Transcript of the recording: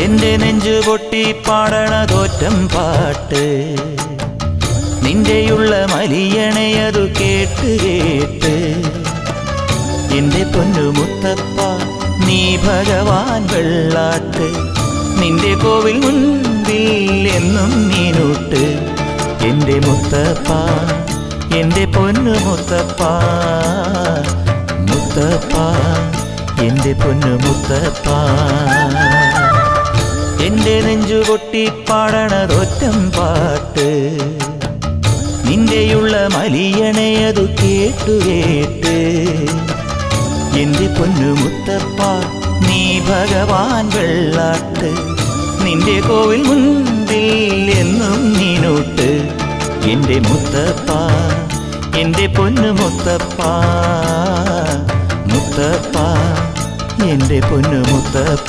എന്റെ നെഞ്ചു പൊട്ടി പാടണതോറ്റം പാട്ട് നിന്റെയുള്ള മലിയണയതു കേട്ട് കേട്ട് എന്റെ പൊന്നു മുത്തപ്പ നീ ഭഗവാൻ വെള്ളാട്ട് നിന്റെ കോവിൽ മുൻപിൽ എന്നും നീനൂട്ട് എന്റെ മുത്തപ്പ എന്റെ പൊന്നു മുത്തപ്പ മുത്തപ്പ എന്റെ പൊന്നു മുത്തപ്പ എന്റെ നെഞ്ചു പൊട്ടി പാടണതൊറ്റം പാട്ട് നിന്റെയുള്ള മലിയണയതു കേട്ടു കേട്ട് എന്റെ പൊന്നു മുത്തപ്പ നീ ഭഗവാൻ വെള്ളാട്ട് നിന്റെ കോവിൽ മുൻപിൽ എന്നും നീനൂട്ട് എന്റെ മുത്തപ്പ എന്റെ പൊന്നു മുത്തപ്പ മുത്തപ്പ എന്റെ പൊന്നു മുത്തപ്പ